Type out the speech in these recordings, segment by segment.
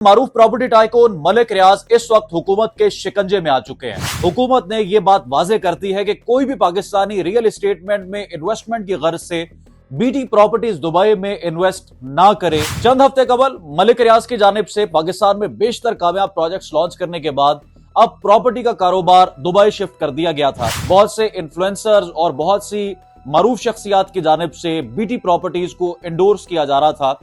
मारूफ property tycoon Malik रियाज इस वक्त हुकूमत के शिकंजे में आ चुके हैं। हुकूमत ने यह बात वाजे करती है कि कोई भी पाकिस्तानी रियल एस्टेटमेंट में इन्वेस्टमेंट की गर्ज से बीटी प्रॉपर्टीज दुबई में इन्वेस्ट ना करे। चंद हफ्ते कबल मलिक रियाज की जानिब से पाकिस्तान में बेशतर कामयाब प्रोजेक्ट्स लॉन्च करने के बाद अब प्रॉपर्टी का कारोबार दुबई शिफ्ट कर दिया गया था। बहुत से इन्फ्लुएंसर्स और बहुत सी मारूफ शख्सियात की जानिब से बीटी प्रॉपर्टीज को एंडोर्स किया जा रहा था।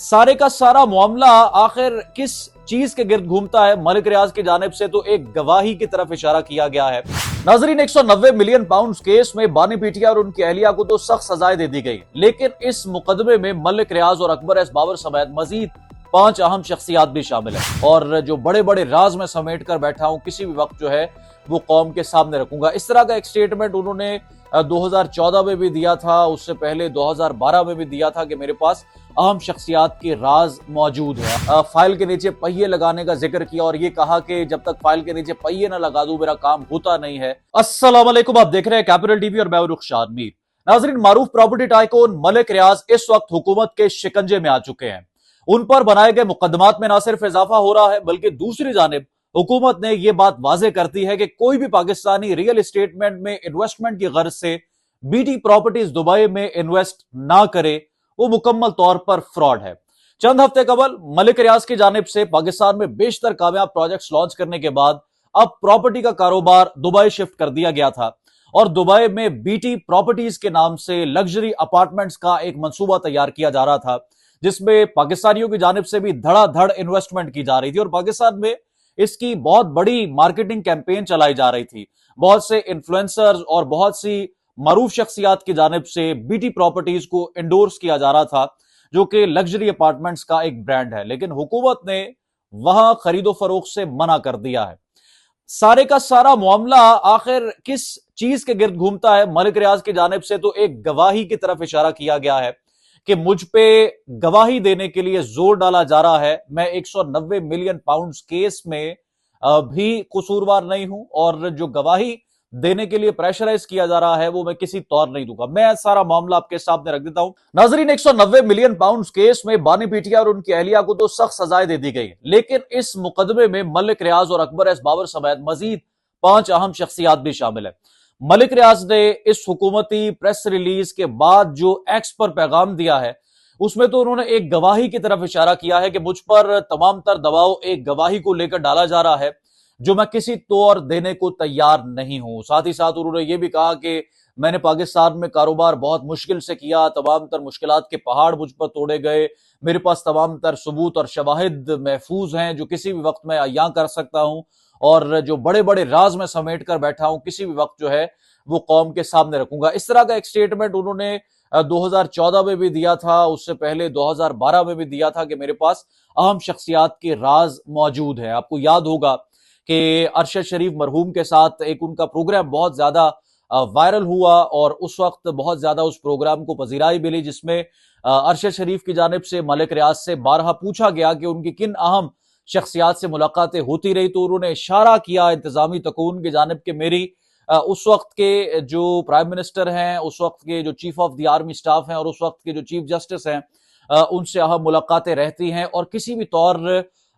सारे का सारा मामला आखिर किस चीज के गिर्द घूमता है? मलिक रियाज की जानिब से तो एक गवाही की तरफ इशारा किया गया है। नाजरीन, 190 मिलियन पाउंड केस में बानी पीटिया और उनकी अहलिया को तो सख्त सजाएं दे दी गई, लेकिन इस मुकदमे में मलिक रियाज और अकबर एस बाबर समेत मजीद 5 अहम शख्सियात भी शामिल है। और जो बड़े बड़े राज में समेट कर बैठा हूं, किसी भी वक्त जो है वो कौम के सामने रखूंगा। इस तरह का एक स्टेटमेंट उन्होंने 2014 में भी दिया था, उससे पहले 2012 में भी दिया था कि मेरे पास अहम शख्सियात के राज मौजूद है। फाइल के नीचे पहिए लगाने का जिक्र किया और ये कहा कि जब तक फाइल के नीचे पहिए ना लगा दूं मेरा काम होता नहीं है। अस्सलाम वालेकुम, आप देख रहे हैं कैपिटल टीवी और मैं रुखसार मीर। नाजरीन, मारूफ प्रॉपर्टी टाइकून मलिक रियाज इस वक्त हुकूमत के शिकंजे में आ चुके हैं। उन पर बनाए गए मुकदमात में न सिर्फ इजाफा हो रहा है, बल्कि दूसरी जानिब हुकूमत ने यह बात वाजे करती है कि कोई भी पाकिस्तानी रियल एस्टेटमेंट में इन्वेस्टमेंट की गर्ज से बीटी प्रॉपर्टीज दुबई में इन्वेस्ट ना करे, वो मुकम्मल तौर पर फ्रॉड है। चंद हफ्ते कबल मलिक रियाज की जानिब से पाकिस्तान में बेशतर कामयाब प्रोजेक्ट्स लॉन्च करने के बाद अब प्रॉपर्टी का कारोबार दुबई शिफ्ट कर दिया गया था और दुबई में बीटी प्रॉपर्टीज के नाम से लग्जरी अपार्टमेंट्स का एक मंसूबा तैयार किया जा रहा था, जिसमें पाकिस्तानियों की जानिब से भी धड़ाधड़ इन्वेस्टमेंट की जा रही थी और पाकिस्तान में इसकी बहुत बड़ी मार्केटिंग कैंपेन चलाई जा रही थी। बहुत से इन्फ्लुएंसर्स और बहुत सी मारूफ शख्सियात की जानिब से बीटी प्रॉपर्टीज को एंडोर्स किया जा रहा था, जो कि लग्जरी अपार्टमेंट्स का एक ब्रांड है, लेकिन हुकूमत ने वहां खरीदो फरोख्त से मना कर दिया है। सारे का सारा मामला आखिर किस चीज के गिर्द घूमता है? मलिक रियाज की जानिब से तो एक गवाही की तरफ इशारा किया गया है कि मुझ पे गवाही देने के लिए जोर डाला जा रहा है। मैं 190 मिलियन पाउंड केस में भी कसूरवार नहीं हूं और जो गवाही देने के लिए प्रेशराइज किया जा रहा है वो मैं किसी तौर नहीं दूंगा। मैं सारा मामला आपके सामने रख देता हूं। नाजरीन, 190 मिलियन पाउंड केस में बानी पीटिया और उनकी अहलिया को तो सख्त सजाएं दे दी गई, लेकिन इस मुकदमे में मलिक रियाज और अकबर एस बाबर समेत मजीद 5 अहम शख्सियात भी शामिल है। मलिक रियाज ने इस हुकूमती प्रेस रिलीज के बाद जो एक्स पर पैगाम दिया है, उसमें तो उन्होंने एक गवाही की तरफ इशारा किया है कि मुझ पर तमाम तर दबाव एक गवाही को लेकर डाला जा रहा है, जो मैं किसी तौर देने को तैयार नहीं हूं। साथ ही साथ उन्होंने ये भी कहा कि मैंने पाकिस्तान में कारोबार बहुत मुश्किल से किया, तमाम तर मुश्किलात के पहाड़ मुझ पर तोड़े गए, मेरे पास तमाम तर सबूत और शवाहिद महफूज हैं जो किसी भी वक्त मैं अय्यां कर सकता हूं और जो बड़े बड़े राज में समेट कर बैठा हूं, किसी भी वक्त जो है वो कौम के सामने रखूंगा। इस तरह का एक स्टेटमेंट उन्होंने 2014 में भी दिया था, उससे पहले 2012 में भी दिया था कि मेरे पास अहम शख्सियात के राज मौजूद हैं। आपको याद होगा कि अरशद शरीफ मरहूम के साथ एक उनका प्रोग्राम बहुत ज्यादा वायरल हुआ और उस वक्त बहुत ज्यादा उस प्रोग्राम को पजीराई मिली, जिसमें अरशद शरीफ की जानिब से मलिक रियाज से बारहा पूछा गया कि उनकी किन अहम शख्सियात से मुलाकातें होती रही, तो उन्होंने इशारा किया इंतजामी तकून की जानिब के मेरी उस वक्त के जो प्राइम मिनिस्टर हैं, उस वक्त के जो chief of the army staff हैं और उस वक्त के जो चीफ जस्टिस हैं, उनसे अहम मुलाकातें रहती हैं और किसी भी तौर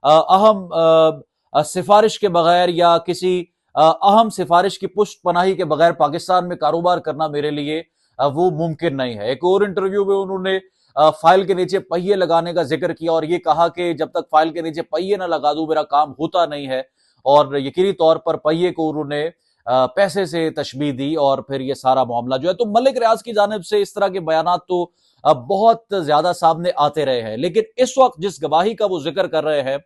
अहम सिफारिश के बगैर या किसी अहम सिफारिश की पुष्ट पनाही के बगैर पाकिस्तान में कारोबार करना मेरे लिए वो मुमकिन नहीं है। एक और इंटरव्यू में उन्होंने फाइल के नीचे पहिए लगाने का जिक्र किया और ये कहा कि जब तक फाइल के नीचे पहिए ना लगा दूं मेरा काम होता नहीं है, और यकीनी तौर पर पहिए को उन्होंने पैसे से तशबीह दी और फिर ये सारा मामला जो है। तो मलिक रियाज की जानिब से इस तरह के बयानात तो बहुत ज्यादा सामने आते रहे हैं, लेकिन इस वक्त जिस गवाही का वो जिक्र कर रहे हैं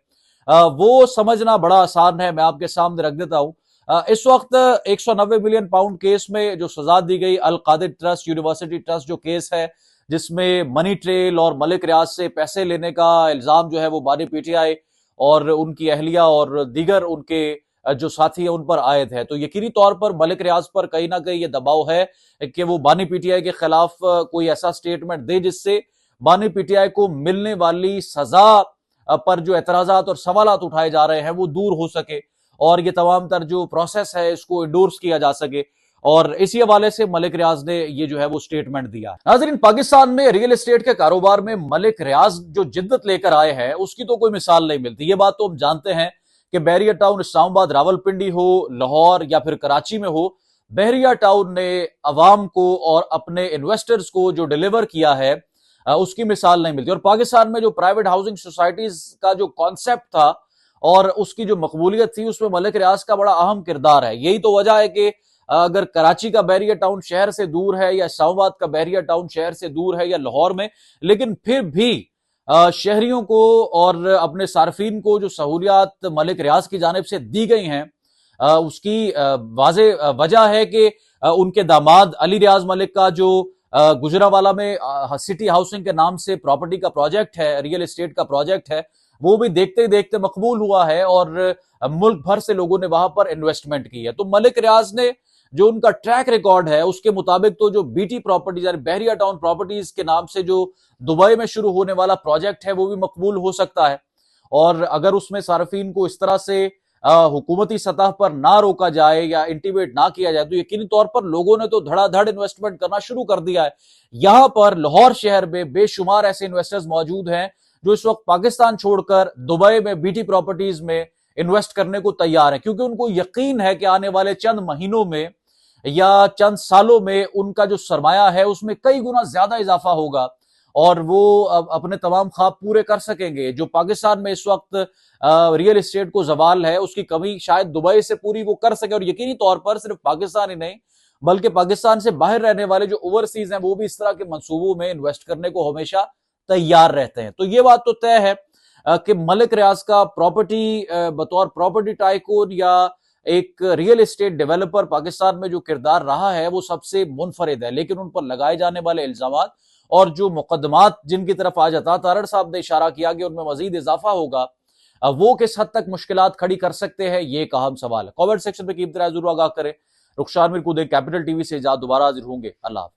वो समझना बड़ा आसान है। मैं आपके सामने रख देता हूं। इस वक्त 190 मिलियन पाउंड केस में जो सजा दी गई, अल कादिर ट्रस्ट यूनिवर्सिटी ट्रस्ट जो केस है, जिसमें मनी ट्रेल और मलिक रियाज से पैसे लेने का इल्जाम जो है वो बानी पीटीआई और उनकी अहलिया और दीगर उनके जो साथी है उन पर आयद है, तो यकीनी तौर पर मलिक रियाज पर कहीं ना कहीं ये दबाव है कि वो बानी पीटीआई के खिलाफ कोई ऐसा स्टेटमेंट दे जिससे बानी पीटीआई को मिलने वाली सजा पर जो एतराजात और सवालात उठाए जा रहे हैं वो दूर हो सके और ये तमाम तर जो प्रोसेस है इसको इंडोर्स किया जा सके और इसी हवाले से मलिक रियाज ने ये जो है वो स्टेटमेंट दिया। नाज़रीन, पाकिस्तान में रियल एस्टेट के कारोबार में मलिक रियाज जो जिद्दत लेकर आए हैं उसकी तो कोई मिसाल नहीं मिलती। ये बात तो हम जानते हैं कि बहरिया टाउन इस्लामाबाद, रावलपिंडी हो, लाहौर या फिर कराची में हो, बहरिया टाउन ने अवाम को और अपने इन्वेस्टर्स को जो डिलीवर किया है उसकी मिसाल नहीं मिलती। और पाकिस्तान में जो प्राइवेट हाउसिंग सोसाइटीज का जो कॉन्सेप्ट था और उसकी जो मकबूलियत थी उसमें मलिक रियाज का बड़ा अहम किरदार है। यही तो वजह है कि अगर कराची का बहरिया टाउन शहर से दूर है या इस्लामाबाद का बहरिया टाउन शहर से दूर है या लाहौर में, लेकिन फिर भी शहरियों को और अपने सार्फिन को जो सहूलियात मलिक रियाज की जानिब से दी गई हैं उसकी वाज़े वजह है कि उनके दामाद अली रियाज मलिक का जो गुजरावाला में सिटी हाउसिंग के नाम से प्रॉपर्टी का प्रोजेक्ट है, रियल एस्टेट का प्रोजेक्ट है, वो भी देखते ही देखते मकबूल हुआ है और मुल्क भर से लोगों ने वहां पर इन्वेस्टमेंट की है। तो मलिक रियाज ने जो उनका ट्रैक रिकॉर्ड है उसके मुताबिक तो जो बीटी प्रॉपर्टीज यानी बहरिया टाउन प्रॉपर्टीज के नाम से जो दुबई में शुरू होने वाला प्रोजेक्ट है वो भी मकबूल हो सकता है। और अगर उसमें सार्फिन को इस तरह से हुकूमती सतह पर ना रोका जाए या इंटीमेट ना किया जाए तो यकीनी तौर पर लोगों ने तो धड़ाधड़ इन्वेस्टमेंट करना शुरू कर दिया है। यहां पर लाहौर शहर में बेशुमार ऐसे इन्वेस्टर्स मौजूद हैं जो इस वक्त पाकिस्तान छोड़कर दुबई में बीटी प्रॉपर्टीज में इन्वेस्ट करने को तैयार है, क्योंकि उनको यकीन है कि आने वाले चंद महीनों में या चंद सालों में उनका जो सरमाया है उसमें कई गुना ज्यादा इजाफा होगा और वो अपने तमाम ख्वाब पूरे कर सकेंगे। जो पाकिस्तान में इस वक्त रियल एस्टेट को जवाल है उसकी कमी शायद दुबई से पूरी वो कर सके। और यकीनी तौर पर सिर्फ पाकिस्तान ही नहीं बल्कि पाकिस्तान से बाहर रहने वाले जो ओवरसीज हैं वो भी इस तरह के मंसूबों में इन्वेस्ट करने को हमेशा तैयार रहते हैं। तो ये बात तो तय है कि मलिक रियाज का प्रॉपर्टी बतौर प्रॉपर्टी टाइकून या एक रियल एस्टेट डेवलपर पाकिस्तान में जो किरदार रहा है वो सबसे मुनफरिद है। लेकिन उन पर लगाए जाने वाले इल्जामात और जो मुकदमात जिनकी तरफ आज अता तारड़ साहब ने इशारा किया कि उनमें मजीद इजाफा होगा, वो किस हद तक मुश्किलात खड़ी कर सकते हैं ये एक अहम सवाल है। कमेंट सेक्शन में कीमती राय जरूर आगाह करें। रुखसार मीर कुदे, कैपिटल टीवी से इजाज़त, दोबारा हाजिर होंगे। अल्लाह।